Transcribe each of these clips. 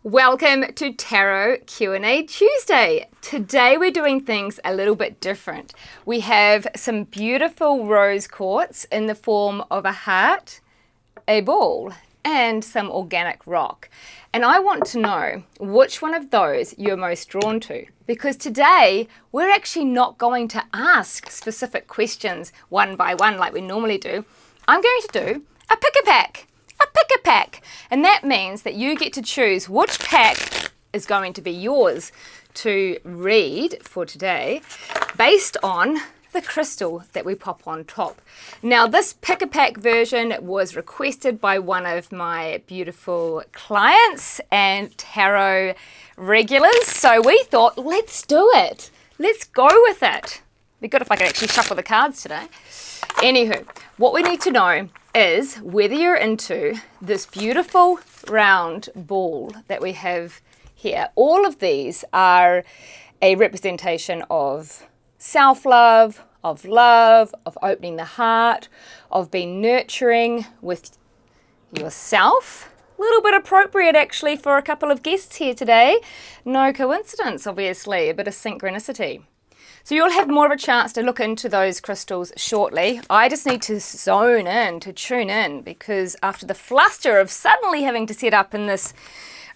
Welcome to Tarot Q&A Tuesday. Today we're doing things a little bit different. We have some beautiful rose quartz in the form of a heart, a ball, and some organic rock. And I want to know which one of those you're most drawn to, because today we're actually not going to ask specific questions one by one like we normally do. I'm going to do a pick-a-pack. And that means that you get to choose which pack is going to be yours to read for today based on the crystal that we pop on top. Now, this pick-a-pack version was requested by one of my beautiful clients and tarot regulars, so we thought, let's do it. Let's go with it. It'd be good if I could actually shuffle the cards today. Anywho, what we need to know is whether you're into this beautiful round ball that we have here. All of these are a representation of self-love, of love, of opening the heart, of being nurturing with yourself. A little bit appropriate actually for a couple of guests here today. No coincidence, obviously, a bit of synchronicity. So you'll have more of a chance to look into those crystals shortly. I just need to zone in, to tune in, because after the fluster of suddenly having to set up in this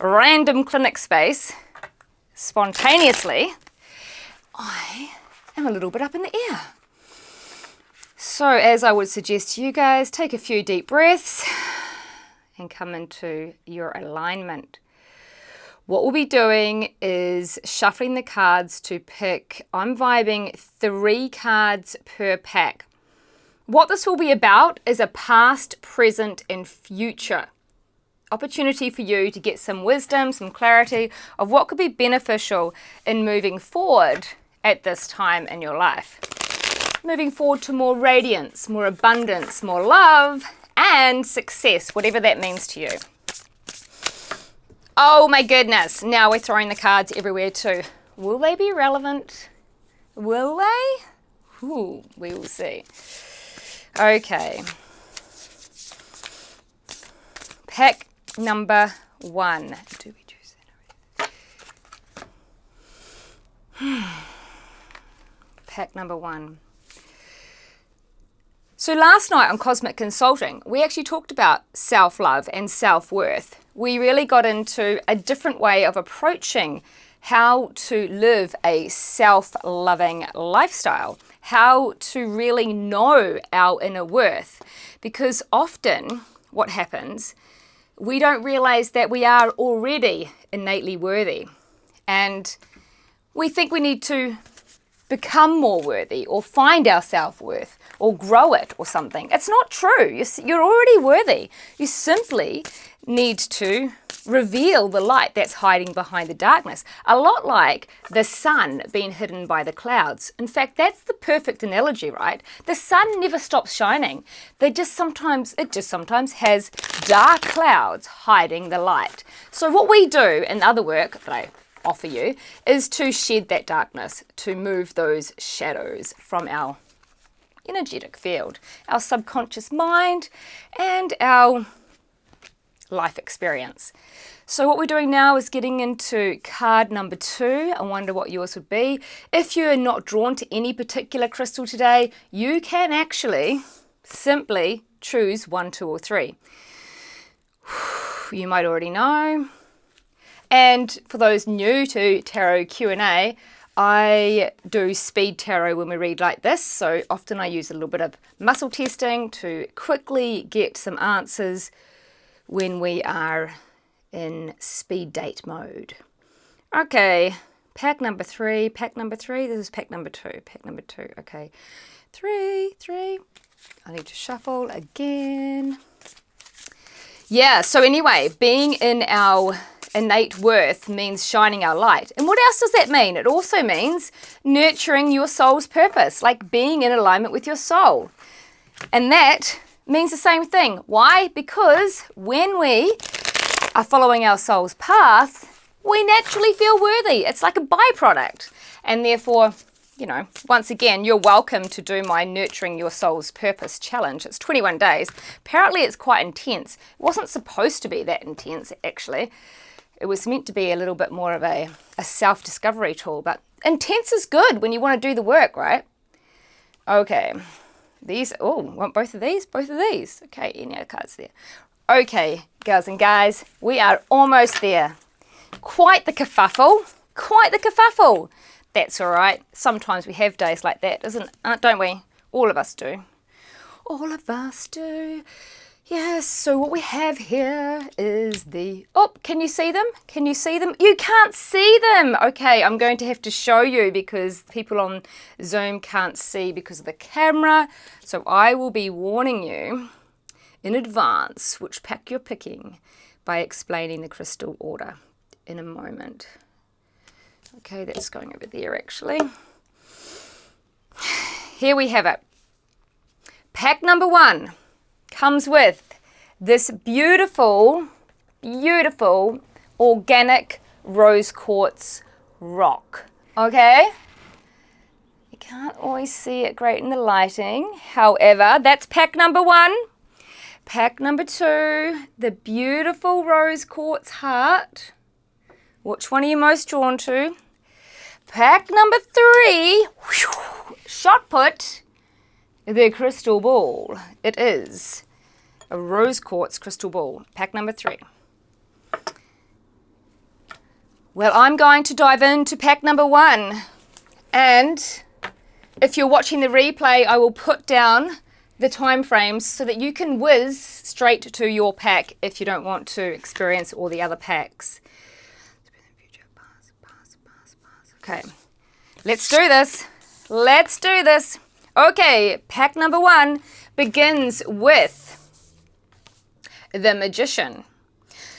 random clinic space, spontaneously, I am a little bit up in the air. So as I would suggest to you guys, take a few deep breaths and come into your alignment. What we'll be doing is shuffling the cards to pick, I'm vibing 3 cards per pack. What this will be about is a past, present, and future opportunity for you to get some wisdom, some clarity of what could be beneficial in moving forward at this time in your life. Moving forward to more radiance, more abundance, more love, and success, whatever that means to you. Oh my goodness, now we're throwing the cards everywhere too. Will they be relevant? Will they? Ooh, we will see. Okay. Pack number 1. Do we choose that? Pack number 1. So last night on Cosmic Consulting, we actually talked about self-love and self-worth. We really got into a different way of approaching how to live a self-loving lifestyle, how to really know our inner worth. Because often what happens, we don't realize that we are already innately worthy. And we think we need to become more worthy or find our self-worth or grow it or something. It's not true. You're already worthy. You simply need to reveal the light that's hiding behind the darkness. A lot like the sun being hidden by the clouds. In fact, that's the perfect analogy, right? The sun never stops shining. It just sometimes has dark clouds hiding the light. So what we do in other work that I offer you is to shed that darkness, to move those shadows from our energetic field, our subconscious mind, and our life experience. So what we're doing now is getting into card number 2. I wonder what yours would be. If you're not drawn to any particular crystal today, you can actually simply choose 1, 2, or 3. You might already know. And for those new to Tarot Q&A, I do speed tarot when we read like this. So often I use a little bit of muscle testing to quickly get some answers when we are in speed date mode. Okay, pack number 3. This is pack number 2. Okay, 3. I need to shuffle again. Yeah, so anyway, being in our innate worth means shining our light. And what else does that mean? It also means nurturing your soul's purpose, like being in alignment with your soul. And that means the same thing. Why? Because when we are following our soul's path, we naturally feel worthy. It's like a byproduct. And therefore, you know, once again, you're welcome to do my Nurturing Your Soul's Purpose challenge. It's 21 days. Apparently it's quite intense. It wasn't supposed to be that intense, actually. It was meant to be a little bit more of a self-discovery tool, but intense is good when you want to do the work, right? Okay, these, oh, want both of these? Both of these. Okay, any other cards there? Okay, girls and guys, we are almost there. Quite the kerfuffle, quite the kerfuffle. That's all right. Sometimes we have days like that, don't we? All of us do. All of us do. Yes, so what we have here is oh, can you see them? Can you see them? You can't see them. Okay, I'm going to have to show you because people on Zoom can't see because of the camera. So I will be warning you in advance which pack you're picking by explaining the crystal order in a moment. Okay, that's going over there actually. Here we have it. Pack number 1 comes with this beautiful, beautiful organic rose quartz rock. Okay? You can't always see it great in the lighting. However, that's pack number 1. Pack number 2, the beautiful rose quartz heart. Which one are you most drawn to? Pack number 3, shot put, the crystal ball. It is a rose quartz crystal ball. Pack number 3. Well, I'm going to dive into pack number 1. And if you're watching the replay, I will put down the time frames so that you can whiz straight to your pack if you don't want to experience all the other packs. Okay, let's do this. Let's do this. Okay, pack number 1 begins with the Magician.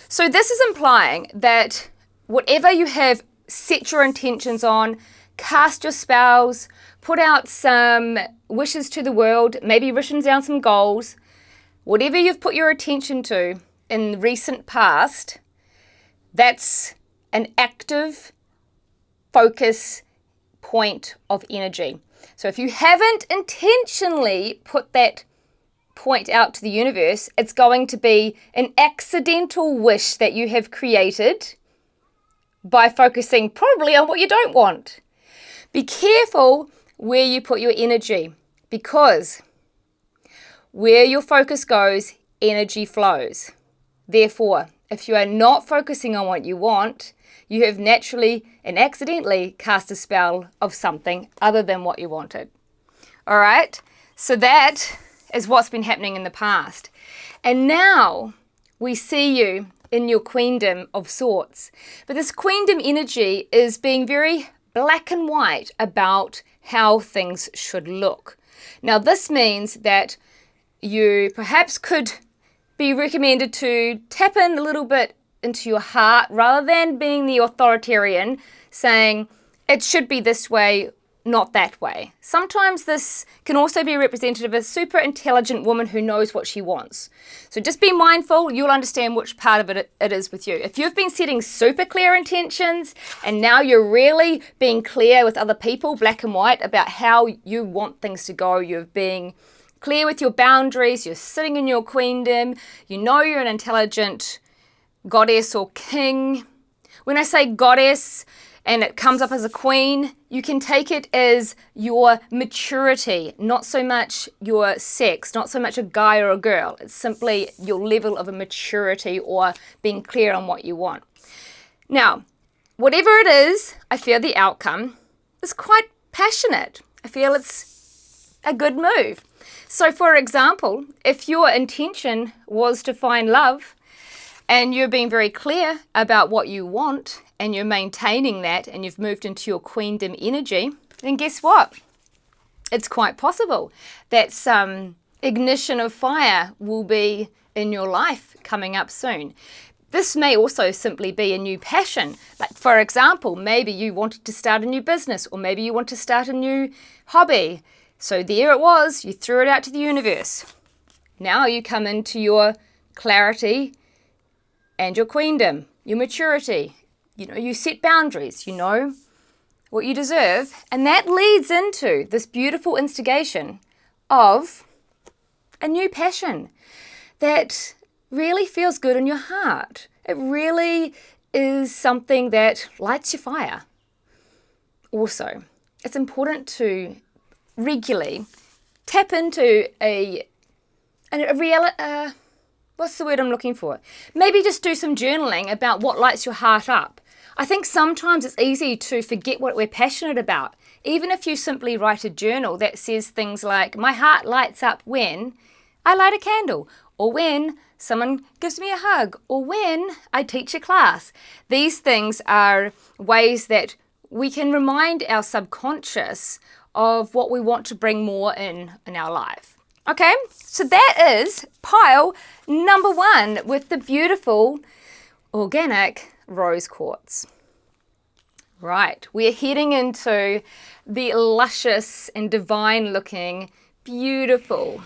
So this is implying that whatever you have set your intentions on, cast your spells, put out some wishes to the world, maybe written down some goals, whatever you've put your attention to in the recent past, that's an active focus point of energy. So if you haven't intentionally put that point out to the universe, it's going to be an accidental wish that you have created by focusing probably on what you don't want. Be careful where you put your energy, because where your focus goes, energy flows. Therefore, if you are not focusing on what you want, you have naturally and accidentally cast a spell of something other than what you wanted. All right? So that is what's been happening in the past. And now we see you in your queendom of sorts. But this queendom energy is being very black and white about how things should look. Now, this means that you perhaps could be recommended to tap in a little bit into your heart rather than being the authoritarian saying it should be this way, not that way. Sometimes this can also be representative of a super intelligent woman who knows what she wants. So just be mindful, you'll understand which part of it is with you. If you've been setting super clear intentions and now you're really being clear with other people, black and white, about how you want things to go, you're being clear with your boundaries, you're sitting in your queendom, you know you're an intelligent goddess or king. When I say goddess and it comes up as a queen, you can take it as your maturity, not so much your sex, not so much a guy or a girl. It's simply your level of a maturity or being clear on what you want. Now, whatever it is, I feel the outcome is quite passionate. I feel it's a good move. So for example, if your intention was to find love, and you're being very clear about what you want and you're maintaining that and you've moved into your queendom energy, then guess what? It's quite possible that some ignition of fire will be in your life coming up soon. This may also simply be a new passion. Like for example, maybe you wanted to start a new business or maybe you want to start a new hobby. So there it was, you threw it out to the universe. Now you come into your clarity and your queendom, your maturity. You know, you set boundaries, you know what you deserve. And that leads into this beautiful instigation of a new passion that really feels good in your heart. It really is something that lights your fire. Also, it's important to regularly tap into a reality. What's the word I'm looking for? Maybe just do some journaling about what lights your heart up. I think sometimes it's easy to forget what we're passionate about. Even if you simply write a journal that says things like, my heart lights up when I light a candle, or when someone gives me a hug, or when I teach a class. These things are ways that we can remind our subconscious of what we want to bring more in our life. Okay, so that is pile number 1 with the beautiful organic rose quartz. Right, we're heading into the luscious and divine looking, beautiful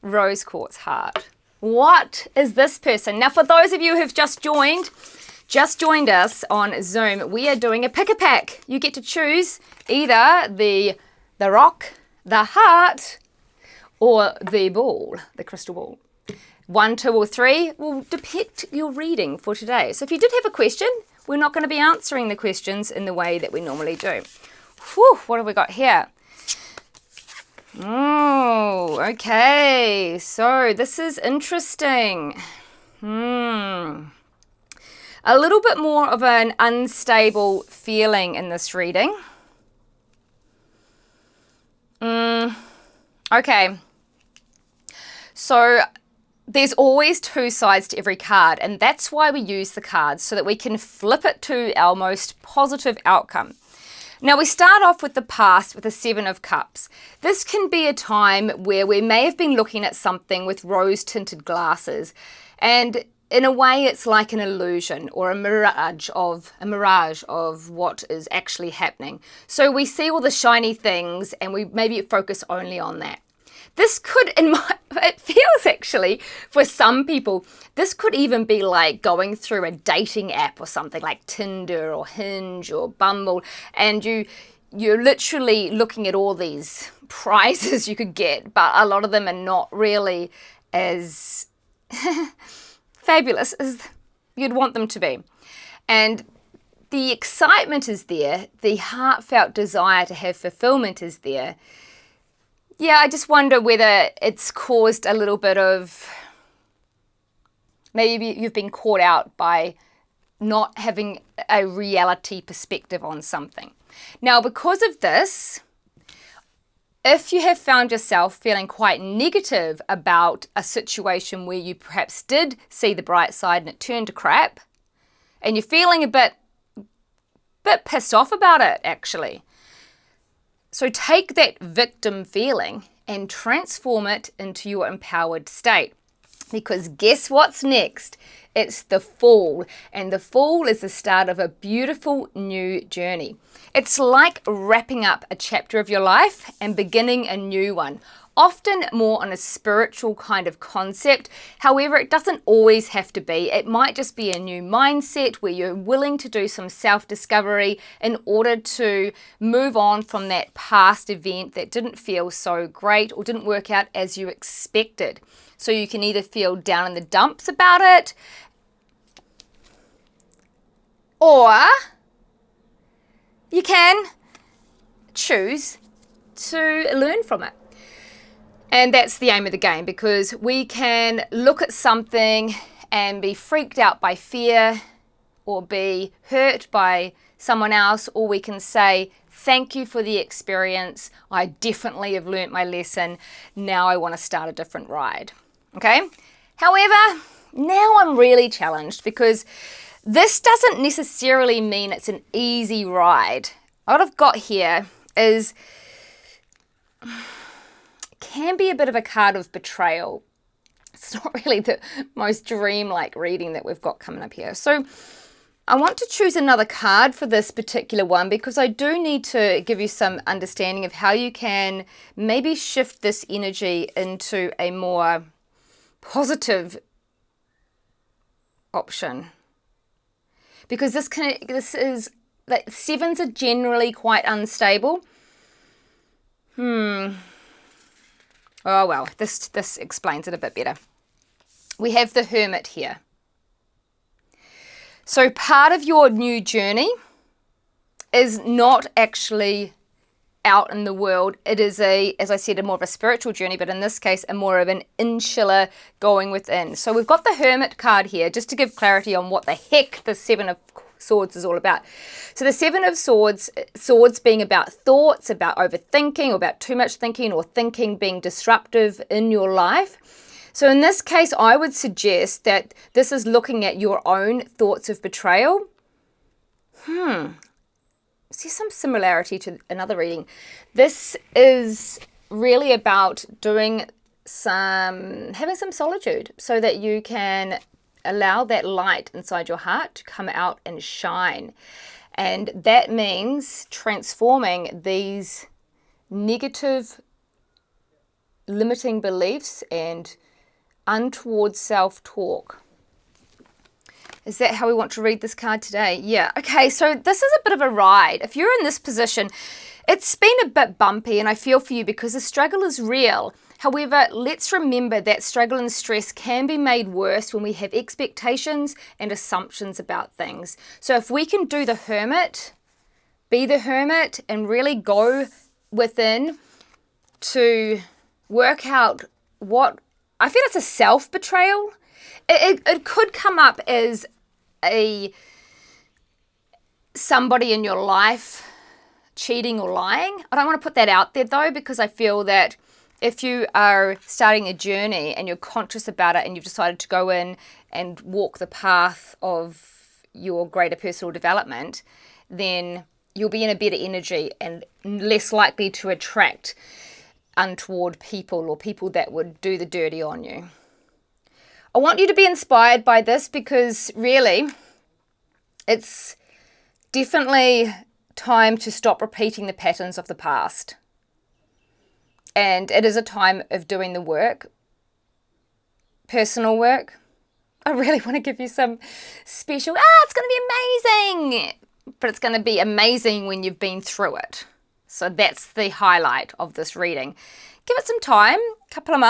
rose quartz heart. What is this person? Now, for those of you who've just joined us on Zoom, we are doing a pick-a-pack. You get to choose either the rock, the heart, or the ball, the crystal ball. 1, 2, or 3 will depict your reading for today. So if you did have a question, we're not going to be answering the questions in the way that we normally do. Whew, what have we got here? Oh, okay. So this is interesting. A little bit more of an unstable feeling in this reading. Okay. So there's always 2 sides to every card, and that's why we use the cards, so that we can flip it to our most positive outcome. Now, we start off with the past with the 7 of Cups. This can be a time where we may have been looking at something with rose-tinted glasses, and in a way it's like an illusion or a mirage of what is actually happening. So we see all the shiny things and we maybe focus only on that. This could, it feels actually, for some people, this could even be like going through a dating app or something like Tinder or Hinge or Bumble, and you're literally looking at all these prizes you could get, but a lot of them are not really as fabulous as you'd want them to be. And the excitement is there, the heartfelt desire to have fulfillment is there. Yeah, I just wonder whether it's caused a little bit of, maybe you've been caught out by not having a reality perspective on something. Now, because of this, if you have found yourself feeling quite negative about a situation where you perhaps did see the bright side and it turned to crap, and you're feeling a bit pissed off about it, actually. So take that victim feeling and transform it into your empowered state. Because guess what's next? It's the Fool. And the Fool is the start of a beautiful new journey. It's like wrapping up a chapter of your life and beginning a new one. Often more on a spiritual kind of concept. However, it doesn't always have to be. It might just be a new mindset where you're willing to do some self-discovery in order to move on from that past event that didn't feel so great or didn't work out as you expected. So you can either feel down in the dumps about it, or you can choose to learn from it. And that's the aim of the game, because we can look at something and be freaked out by fear or be hurt by someone else, or we can say, thank you for the experience. I definitely have learnt my lesson. Now I want to start a different ride. Okay? However, now I'm really challenged, because this doesn't necessarily mean it's an easy ride. What I've got here is can be a bit of a card of betrayal. It's not really the most dream-like reading that we've got coming up here. So I want to choose another card for this particular one, because I do need to give you some understanding of how you can maybe shift this energy into a more positive option. Because this is like, 7s are generally quite unstable. Oh well, this explains it a bit better. We have the Hermit here. So part of your new journey is not actually out in the world. It is as I said, a more of a spiritual journey, but in this case, a more of an insular going within. So we've got the Hermit card here, just to give clarity on what the heck the Seven of Swords is all about. So the Seven of Swords being about thoughts, about overthinking, or about too much thinking, or thinking being disruptive in your life. So in this case, I would suggest that this is looking at your own thoughts of betrayal. See some similarity to another reading. This is really about having some solitude so that you can allow that light inside your heart to come out and shine. And that means transforming these negative, limiting beliefs and untoward self-talk. Is that how we want to read this card today? Yeah. Okay, so this is a bit of a ride. If you're in this position, it's been a bit bumpy, and I feel for you because the struggle is real. However, let's remember that struggle and stress can be made worse when we have expectations and assumptions about things. So if we can do the Hermit, be the Hermit, and really go within to work out what, I feel it's a self-betrayal. It could come up as somebody in your life cheating or lying. I don't want to put that out there though, because I feel that if you are starting a journey and you're conscious about it and you've decided to go in and walk the path of your greater personal development, then you'll be in a better energy and less likely to attract untoward people or people that would do the dirty on you. I want you to be inspired by this because really it's definitely time to stop repeating the patterns of the past. And it is a time of doing the work, personal work. I really want to give you some special, it's going to be amazing. But it's going to be amazing when you've been through it. So that's the highlight of this reading. Give it some time, couple of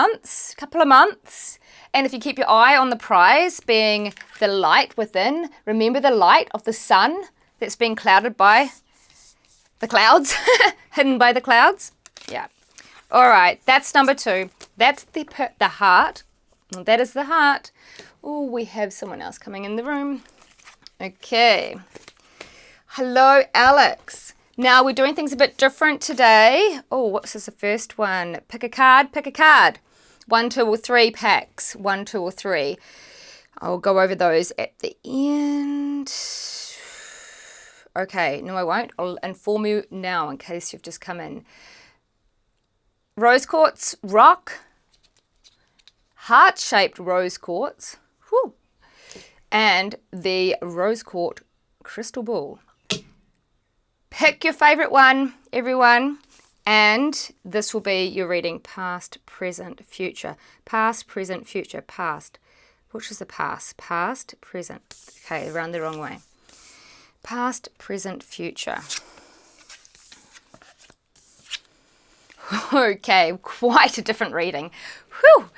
months. And if you keep your eye on the prize, being the light within, remember the light of the sun that's being clouded by the clouds, hidden by the clouds. Yeah. All right, that's number 2. That's the heart. That is the heart. Oh, we have someone else coming in the room. Okay. Hello, Alex. Now we're doing things a bit different today. Oh, what's this, the first one? Pick a card, pick a card. 1, 2, or 3 packs. 1, 2, or 3. I'll go over those at the end. Okay, no, I won't. I'll inform you now in case you've just come in. Rose quartz rock, heart-shaped rose quartz, and the rose quartz crystal ball. Pick your favorite one, everyone, and this will be your reading past, present, future. Past, present, future, past. Which is the past? Past, present. Okay, around the wrong way. Past, present, future. Okay, quite a different reading. Whew.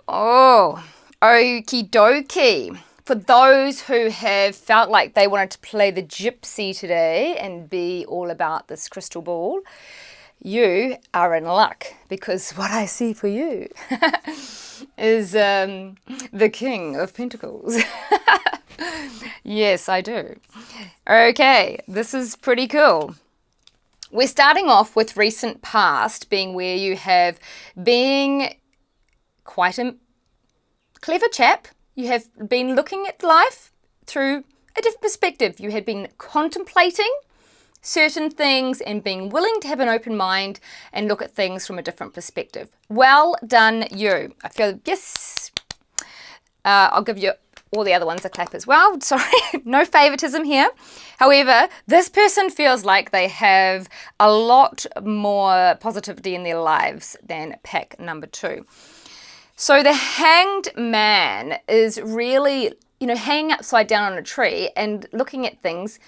Oh, okie dokie. For those who have felt like they wanted to play the gypsy today and be all about this crystal ball, you are in luck, because what I see for you is the King of Pentacles. Yes, I do. Okay, this is pretty cool. We're starting off with recent past being where you have been quite a clever chap. You have been looking at life through a different perspective. You had been contemplating certain things and being willing to have an open mind and look at things from a different perspective. Well done, you. I feel, yes. I'll give you all the other ones a clap as well. Sorry, no favoritism here. However, this person feels like they have a lot more positivity in their lives than pack number 2. So the Hanged Man is really, hanging upside down on a tree and looking at things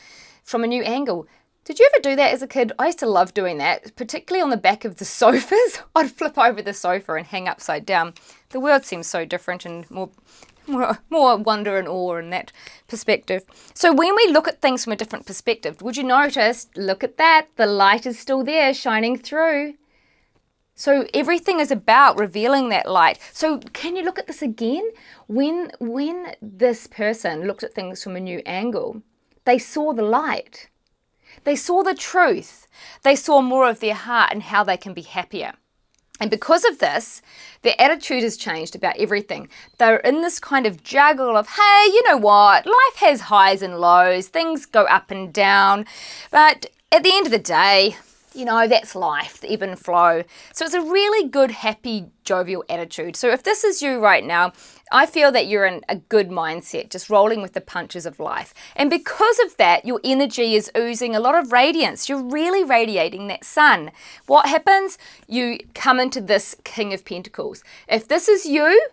from a new angle. Did you ever do that as a kid? I used to love doing that, particularly on the back of the sofas. I'd flip over the sofa and hang upside down. The world seems so different and more wonder and awe in that perspective. So when we look at things from a different perspective, would you notice, look at that, the light is still there shining through. So everything is about revealing that light. So can you look at this again? When this person looked at things from a new angle, they saw the light. They saw the truth. They saw more of their heart and how they can be happier. And because of this, their attitude has changed about everything. They're in this kind of juggle of, hey, you know what? Life has highs and lows. Things go up and down. But at the end of the day, you know, that's life, the ebb and flow. So it's a really good, happy, jovial attitude. So if this is you right now, I feel that you're in a good mindset, just rolling with the punches of life. And because of that, your energy is oozing a lot of radiance. You're really radiating that sun. What happens? You come into this King of Pentacles. If this is you,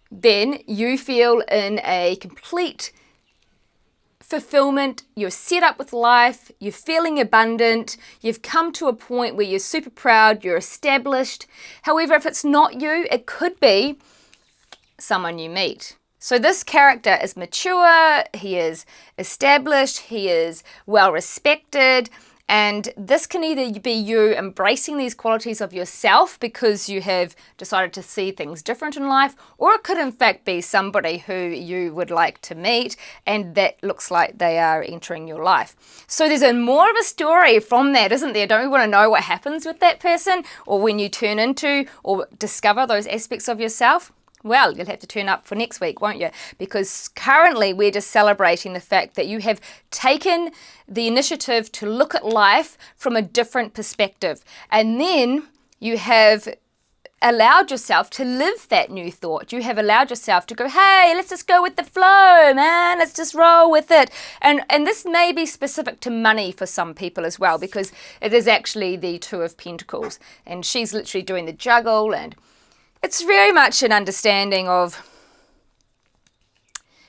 then you feel in a complete fulfillment, you're set up with life, you're feeling abundant, you've come to a point where you're super proud, you're established. However, if it's not you, it could be someone you meet. So this character is mature, he is established, he is well respected, and this can either be you embracing these qualities of yourself because you have decided to see things different in life, or it could in fact be somebody who you would like to meet and that looks like they are entering your life. So there's more of a story from that, isn't there? Don't we want to know what happens with that person, or when you turn into or discover those aspects of yourself? Well, you'll have to turn up for next week, won't you? Because currently we're just celebrating the fact that you have taken the initiative to look at life from a different perspective. And then you have allowed yourself to live that new thought. You have allowed yourself to go, hey, let's just go with the flow, man. Let's just roll with it. And this may be specific to money for some people as well, because it is actually the Two of Pentacles. And she's literally doing the juggle, and it's very much an understanding of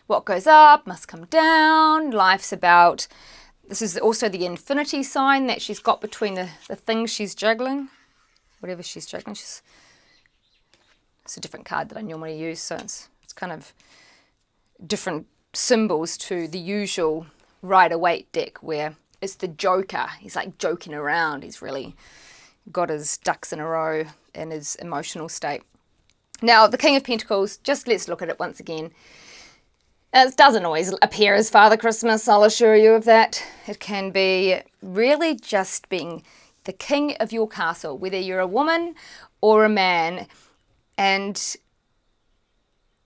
what goes up must come down. Life's about, this is also the infinity sign that she's got between the things she's juggling. Whatever she's juggling. It's a different card that I normally use, so it's kind of different symbols to the usual Rider-Waite deck where it's the Joker. He's like joking around. He's really got his ducks in a row in his emotional state. Now, the King of Pentacles, just let's look at it once again. It doesn't always appear as Father Christmas, I'll assure you of that. It can be really just being the king of your castle, whether you're a woman or a man. And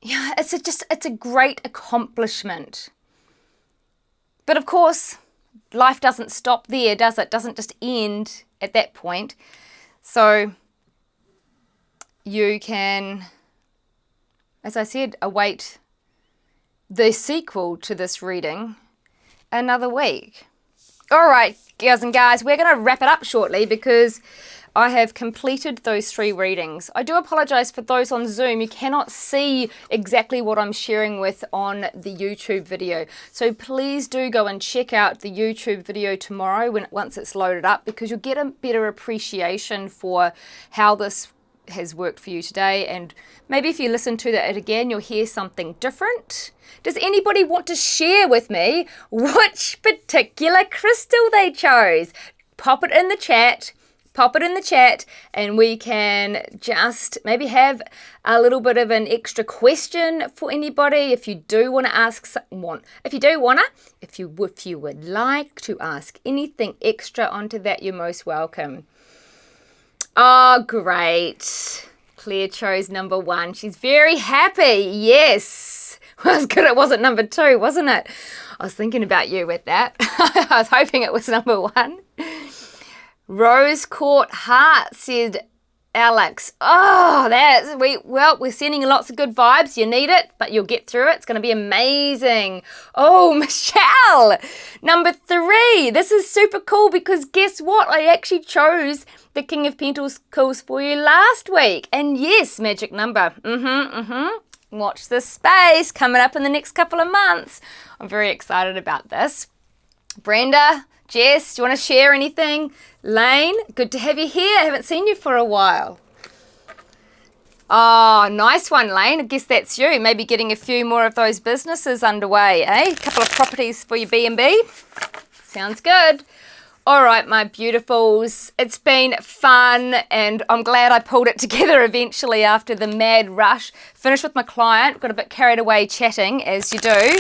yeah, it's a great accomplishment. But of course, life doesn't stop there, does it? It doesn't just end at that point. So you can, as I said, await the sequel to this reading another week. All right, girls and guys, we're going to wrap it up shortly because I have completed those 3 readings. I do apologize for those on Zoom. You cannot see exactly what I'm sharing with on the YouTube video. So please do go and check out the YouTube video tomorrow once it's loaded up, because you'll get a better appreciation for how this has worked for you today, and maybe if you listen to it again, you'll hear something different. Does anybody want to share with me which particular crystal they chose? Pop it in the chat, and we can just maybe have a little bit of an extra question for anybody. If you do want to ask someone, if you would like to ask anything extra onto that, you're most welcome. Oh, great. Claire chose number 1. She's very happy. Yes. Well, it's good it wasn't number 2, wasn't it? I was thinking about you with that. I was hoping it was number 1. Rose Court Heart, said Alex. Oh, that's sweet. Well, we're sending lots of good vibes. You need it, but you'll get through it. It's going to be amazing. Oh, Michelle, number 3. This is super cool because guess what? I actually chose the King of Pentacles for you last week. And yes, magic number. Watch this space coming up in the next couple of months. I'm very excited about this. Brenda, Jess, do you want to share anything? Lane, good to have you here. I haven't seen you for a while. Oh, nice one, Lane. I guess that's you. Maybe getting a few more of those businesses underway, eh? A couple of properties for your B&B. Sounds good. All right, my beautifuls. It's been fun, and I'm glad I pulled it together eventually after the mad rush. Finished with my client, got a bit carried away chatting, as you do,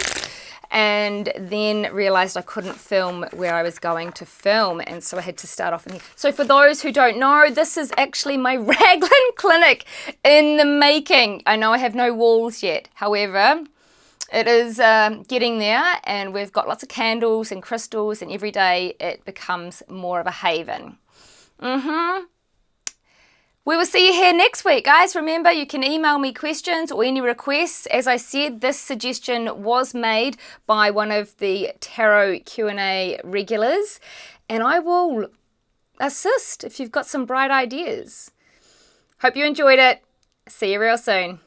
and then realised I couldn't film where I was going to film, and so I had to start off in here. So for those who don't know, this is actually my Raglan clinic in the making. I know I have no walls yet, however, it is getting there, and we've got lots of candles and crystals, and every day it becomes more of a haven. We will see you here next week, guys. Remember, you can email me questions or any requests. As I said, this suggestion was made by one of the Tarot Q&A regulars, and I will assist if you've got some bright ideas. Hope you enjoyed it. See you real soon.